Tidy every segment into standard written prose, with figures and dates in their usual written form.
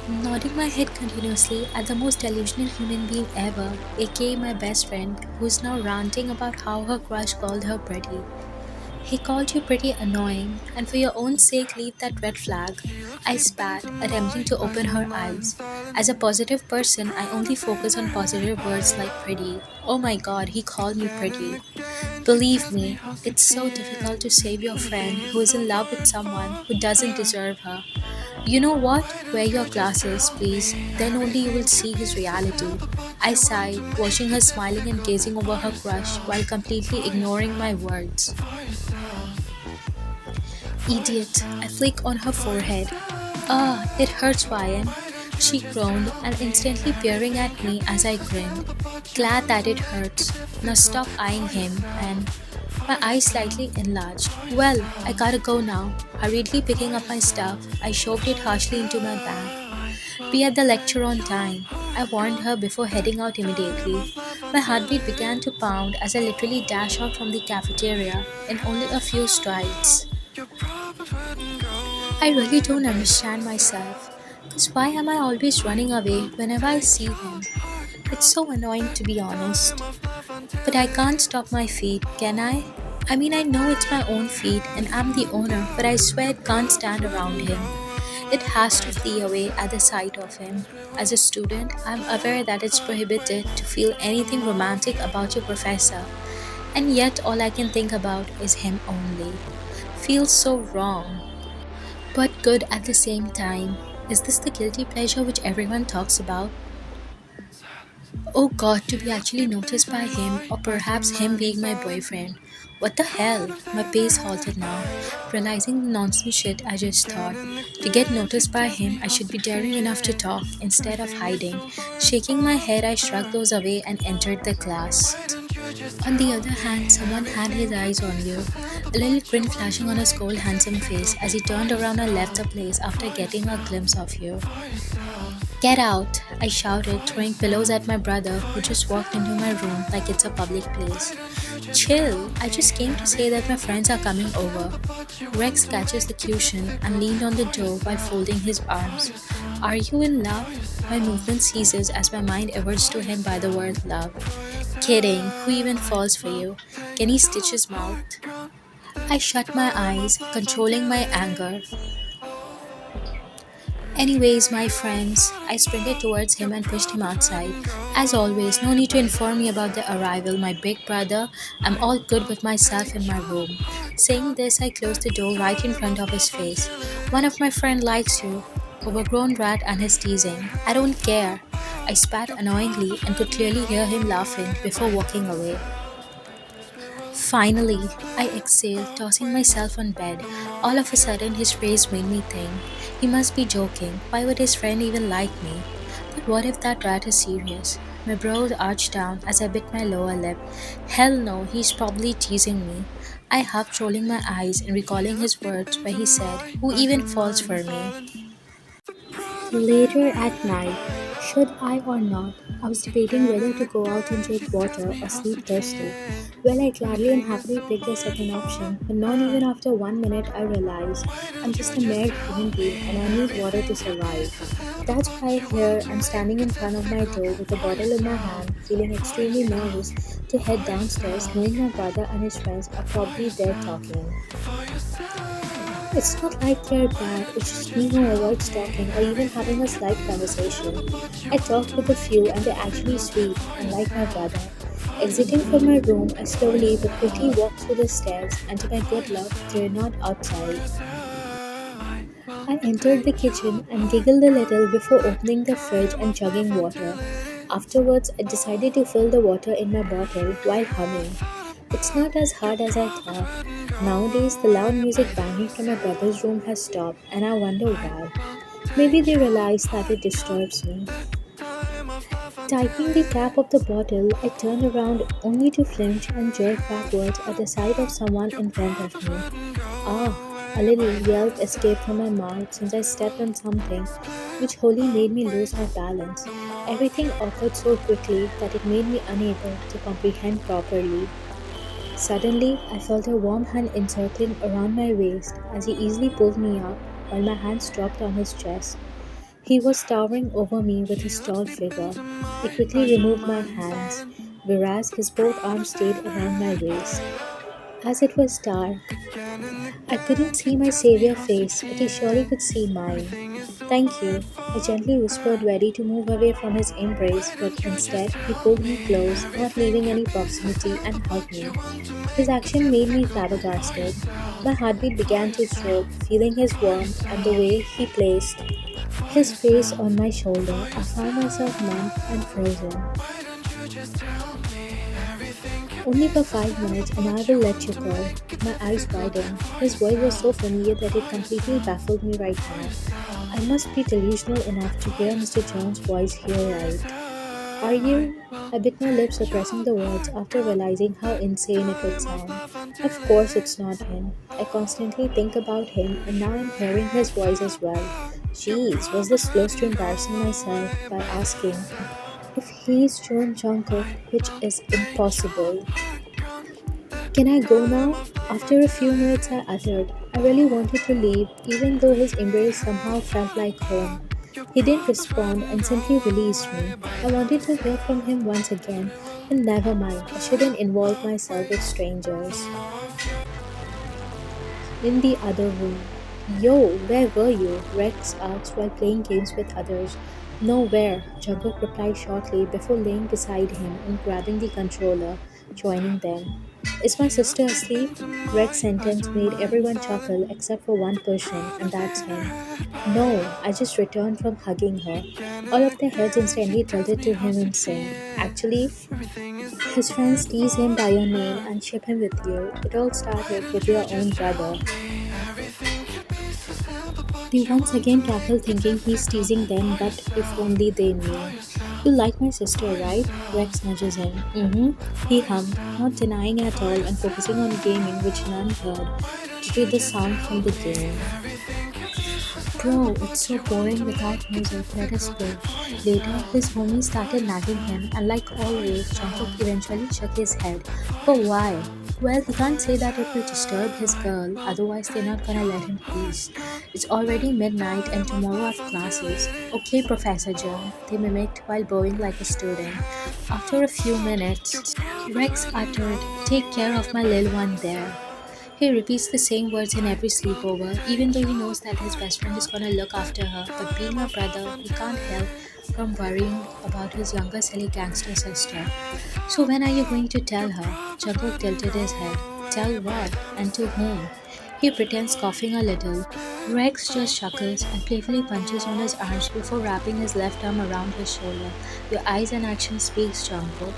nodding my head continuously at the most delusional human being ever, aka my best friend, who is now ranting about how her crush called her pretty. He called you pretty annoying, and for your own sake, leave that red flag. I spat, attempting to open her eyes. As a positive person, I only focus on positive words like pretty. Oh my god, he called me pretty. Believe me, it's so difficult to save your friend who is in love with someone who doesn't deserve her. You know what? Wear your glasses, please. Then only you will see his reality. I sighed, watching her smiling and gazing over her crush while completely ignoring my words. Idiot, I flick on her forehead. Ah, it hurts, Ryan. She groaned and instantly peering at me as I grinned. Glad that it hurts. Now stop eyeing him and my eyes slightly enlarged. Well, I gotta go now. Hurriedly picking up my stuff, I shoved it harshly into my bag. Be at the lecture on time. I warned her before heading out immediately. My heartbeat began to pound as I literally dashed out from the cafeteria in only a few strides. I really don't understand myself. Because why am I always running away whenever I see him? It's so annoying to be honest. But I can't stop my feet, can I? I mean, I know it's my own feet and I'm the owner, but I swear it can't stand around him. It has to flee away at the sight of him. As a student, I'm aware that it's prohibited to feel anything romantic about your professor, and yet all I can think about is him only. Feels so wrong, but good at the same time. Is this the guilty pleasure which everyone talks about? Oh god, to be actually noticed by him, or perhaps him being my boyfriend. What the hell? My pace halted now, realizing the nonsense shit I just thought. To get noticed by him, I should be daring enough to talk instead of hiding. Shaking my head, I shrugged those away and entered the class. On the other hand, someone had his eyes on you, a little grin flashing on his cold, handsome face as he turned around and left the place after getting a glimpse of you. Get out! I shouted, throwing pillows at my brother who just walked into my room like it's a public place. Chill! I just came to say that my friends are coming over. Rex catches the cushion and leaned on the door while folding his arms. Are you in love? My movement ceases as my mind everts to him by the word love. Kidding, who even falls for you? Can he stitch his mouth? I shut my eyes, controlling my anger. Anyways, my friends, I sprinted towards him and pushed him outside. As always, no need to inform me about the arrival, my big brother. I'm all good with myself in my room. Saying this, I closed the door right in front of his face. One of my friend likes you. Overgrown rat and his teasing. I don't care. I spat annoyingly and could clearly hear him laughing before walking away. Finally, I exhaled, tossing myself on bed. All of a sudden, his face made me think. He must be joking. Why would his friend even like me? But what if that rat is serious? My brows arched down as I bit my lower lip. Hell no, he's probably teasing me. I huffed, rolling my eyes and recalling his words where he said, Who even falls for me? Later at night, should I or not? I was debating whether to go out and take water or sleep thirsty. Well, I gladly and happily picked the second option, but not even after 1 minute I realized I'm just a mere human being and I need water to survive. That's why here I'm standing in front of my door with a bottle in my hand, feeling extremely nervous to head downstairs, knowing my brother and his friends are probably there talking. It's not like they're bad, it's just me who avoids talking or even having a slight conversation. I talked with a few and they're actually sweet, unlike my brother. Exiting from my room, I slowly but quickly walked through the stairs, and to my good luck, they're not outside. I entered the kitchen and giggled a little before opening the fridge and chugging water. Afterwards, I decided to fill the water in my bottle while humming. It's not as hard as I thought. Nowadays, the loud music banging from my brother's room has stopped, and I wonder why. Maybe they realize that it disturbs me. Tightening the cap of the bottle, I turned around only to flinch and jerk backwards at the sight of someone in front of me. Ah, a little yelp escaped from my mouth since I stepped on something which wholly made me lose my balance. Everything occurred so quickly that it made me unable to comprehend properly. Suddenly, I felt a warm hand encircling around my waist as he easily pulled me up while my hands dropped on his chest. He was towering over me with his tall figure. I quickly removed my hands, whereas his both arms stayed around my waist. As it was dark, I couldn't see my savior face, but he surely could see mine. Thank you, I gently whispered, ready to move away from his embrace, but instead he pulled me close, not leaving any proximity, and hugged me. His action made me flabbergasted. My heartbeat began to throb, feeling his warmth and the way he placed his face on my shoulder. I found myself numb and frozen. Only for 5 minutes, and I will let you go. My eyes widened. His voice was so familiar that it completely baffled me right now. I must be delusional enough to hear Mr. Jones' voice here, right? Are you? I bit my lips, suppressing the words after realizing how insane it would sound. Of course, it's not him. I constantly think about him, and now I'm hearing his voice as well. Jeez, was this close to embarrassing myself by asking if he's John Jungkook, which is impossible. Can I go now? After a few minutes, I uttered. I really wanted to leave, even though his embrace somehow felt like home. He didn't respond and simply released me. I wanted to hear from him once again, but never mind, I shouldn't involve myself with strangers. In the other room. Yo, where were you? Rex asked while playing games with others. Nowhere, Jungkook replied shortly before laying beside him and grabbing the controller, joining them. Is my sister asleep? Rex's sentence made everyone chuckle except for one person, and that's him. No, I just returned from hugging her. All of their heads instantly tilted to him in sync. Actually, his friends tease him by your name and ship him with you. It all started with your own brother. They once again cackle thinking he's teasing them, but if only they knew. You like my sister, right? Rex nudges him. Mm-hmm. He hummed, not denying at all and focusing on gaming which none heard due to the sound from the game. Bro, it's so boring without music. Let us play. Later, his homies started nagging him, and like always, Jungkook eventually shook his head. But why? Well, he can't say that it will disturb his girl, otherwise, they're not gonna let him peace. It's already midnight, and tomorrow I have classes. Okay, Professor Joe, they mimicked while bowing like a student. After a few minutes, Rex uttered, Take care of my little one there. He repeats the same words in every sleepover, even though he knows that his best friend is gonna look after her. But being a brother, he can't help from worrying about his younger silly gangster sister. So when are you going to tell her? Jungkook tilted his head. Tell what? And to whom? He pretends coughing a little. Rex just chuckles and playfully punches on his arms before wrapping his left arm around his shoulder. Your eyes and action speaks, Jungkook.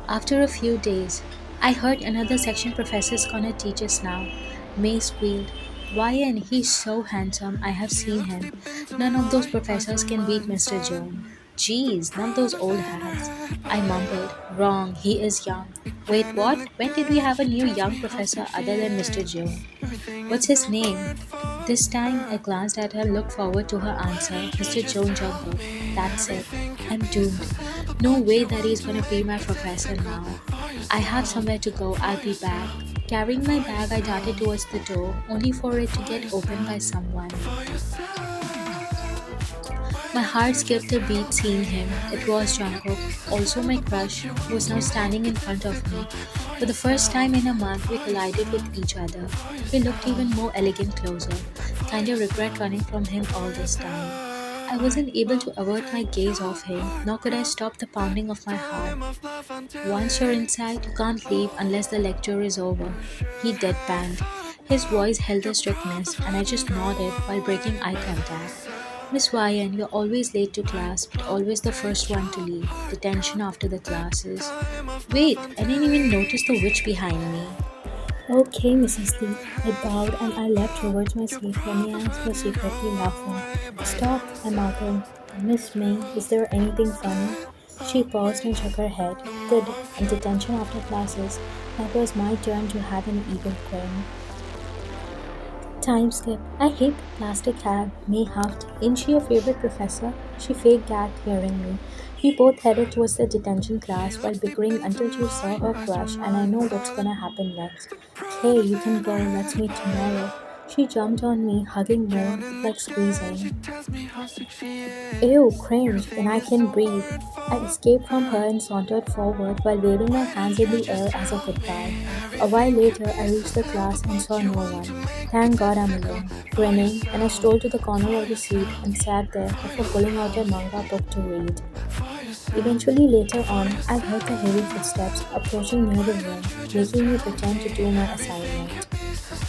After a few days, I heard another section professor's gonna teach us now. May squealed. Ryan, he's so handsome, I have seen him. None of those professors can beat Mr. Jones. Geez, not those old hats. I mumbled. Wrong, he is young. Wait, what? When did we have a new young professor other than Mr. Jones? What's his name? This time I glanced at her and looked forward to her answer, Mr. Joan Jumbo. That's it. I'm doomed. No way that he's gonna be my professor now. I have somewhere to go, I'll be back. Carrying my bag, I darted towards the door, only for it to get opened by someone. My heart skipped a beat seeing him. It was Jungkook, also my crush, who was now standing in front of me. For the first time in a month, we collided with each other. He looked even more elegant closer. Kinda regret running from him all this time. I wasn't able to avert my gaze off him, nor could I stop the pounding of my heart. Once you're inside, you can't leave unless the lecture is over. He deadpanned. His voice held a strictness, and I just nodded while breaking eye contact. Miss Ryan, you're always late to class, but always the first one to leave. Detention after the classes. Wait, I didn't even notice the witch behind me. Okay, Mrs. Lee. I bowed and I leapt towards my seat where my eyes were secretly laughing. Stop, I muttered. Miss May, is there anything funny? She paused and shook her head. Good, and detention after classes. Now it was my turn to have an evil grin. Time skip. I hate the plastic hag, May huffed. Ain't she your favorite professor? She fake gagged hearing me. We both headed towards the detention class while bickering until she saw her crush and I know what's gonna happen next. Okay, you can go, let's meet tomorrow. She jumped on me, hugging more, like squeezing. Ew, cringe, and I can breathe. I escaped from her and sauntered forward while waving my hands in the air as a goodbye. A while later, I reached the class and saw no one. Thank God I'm alone. Grinning, and I strolled to the corner of the seat and sat there before pulling out a manga book to read. Eventually, later on, I heard the heavy footsteps approaching near the room, making me pretend to do my assignment.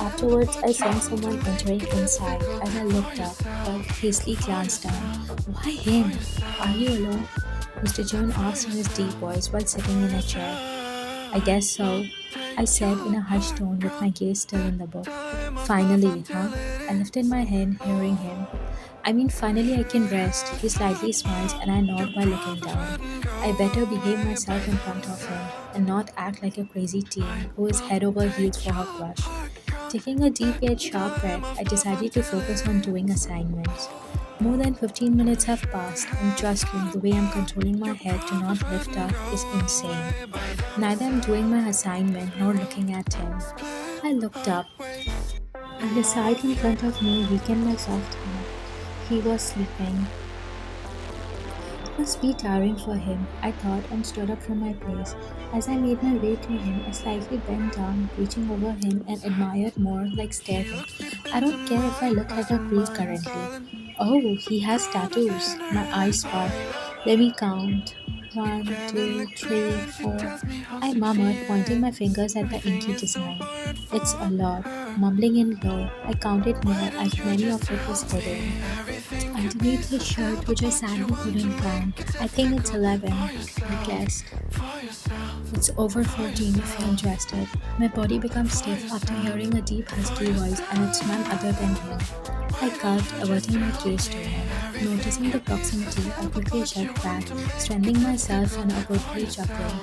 Afterwards, I sensed someone entering inside as I looked up, but hastily glanced down. Why him? Are you alone? Mr. Jones asked in his deep voice while sitting in a chair. I guess so, I said in a hushed tone with my gaze still in the book. Finally, huh? I lifted my head, hearing him. I mean, finally I can rest. He slightly smiles and I nod while looking down. I better behave myself in front of him and not act like a crazy teen who is head over heels for her crush. Taking a deep yet sharp breath, I decided to focus on doing assignments. More than 15 minutes have passed, and trust me, the way I'm controlling my head to not lift up is insane. Neither I'm doing my assignment nor looking at him. I looked up, and the sight in front of me weakened my soft heart. He was sleeping. Must be tiring for him, I thought, and stood up from my place. As I made my way to him, I slightly bent down, reaching over him and admired more, like staring. I don't care if I look like a creep currently. Oh, he has tattoos. My eyes sparked. Let me count. One, two, three, four. I murmured, pointing my fingers at the inky design. It's a lot. Mumbling in low, I counted more as many of it was hidden. Underneath his shirt, which I sadly couldn't count, I think it's 11, I guessed. It's over 14 if you're interested. My body becomes stiff after hearing a deep, husky voice, and it's none other than him. I gulped, averting my gaze to him. Noticing the proximity, I quickly checked back, strengthening myself and awkwardly chuckling.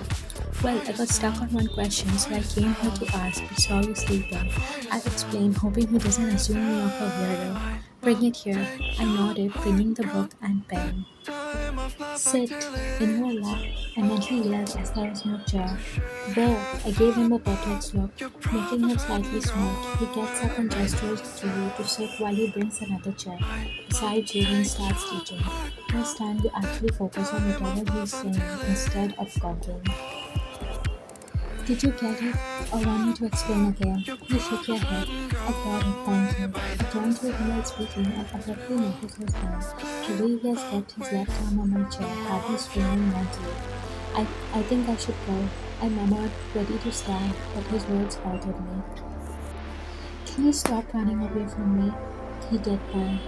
Well, I got stuck on one question, so I came here to ask, but saw you sleeping. I explained, hoping he doesn't assume me of a weirdo. Bring it here. I nodded, bringing the book and pen. Sit in your lap, I mentally yelled as there was no chair. There, I gave him a perplexed look, making him slightly smirk. He gets up and gestures to you to sit while he brings another chair. Besides you and starts teaching. This time you actually focus on whatever he's saying instead of talking. Did you get it? Or want me to explain again? You shook your head. I got it, thank you. I turned to him while speaking and abruptly noticed his hand. The way he has kept his left arm on my chair had me swinging mentally. I think I should go. I murmured, ready to stand, but his words halted me. Can you stop running away from me? He deadpanned.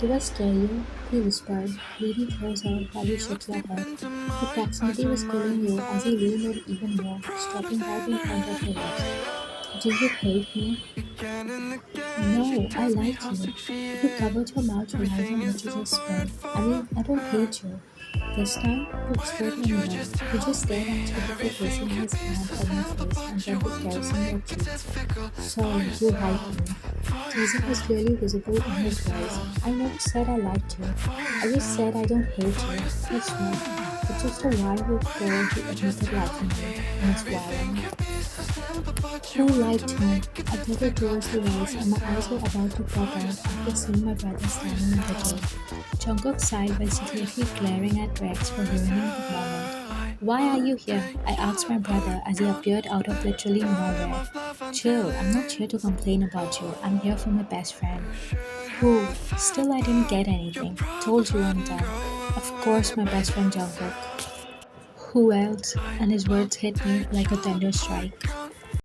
Do I scare you? He whispered, leaning closer while you shook your head. The proximity was killing you as he leaned in even more, stopping right in front of your lips. Do you hate me? No, I like you. You covered your mouth realizing what you just said. I mean, I don't hate you. This time, you whispered in low. You just stared at you before placing his hand on your face and gently caressing your cheeks. So, you like me. Teasing was clearly visible in his voice. I never said I liked you. I just said I don't hate you. That's right. It's just a while before he admitted liking me, and it's wild. Who liked me? I tilted towards the walls and my eyes were about to pop out after seeing my brother standing at the door. Jungkook sighed while secretly glaring at Rex for ruining the moment. Why are you here? I asked my brother as he appeared out of literally nowhere. Chill, I'm not here to complain about you. I'm here for my best friend. Who? Still I didn't get anything. Told you I'm done. Of course my best friend Jungkook. Who else? And his words hit me like a thunder strike.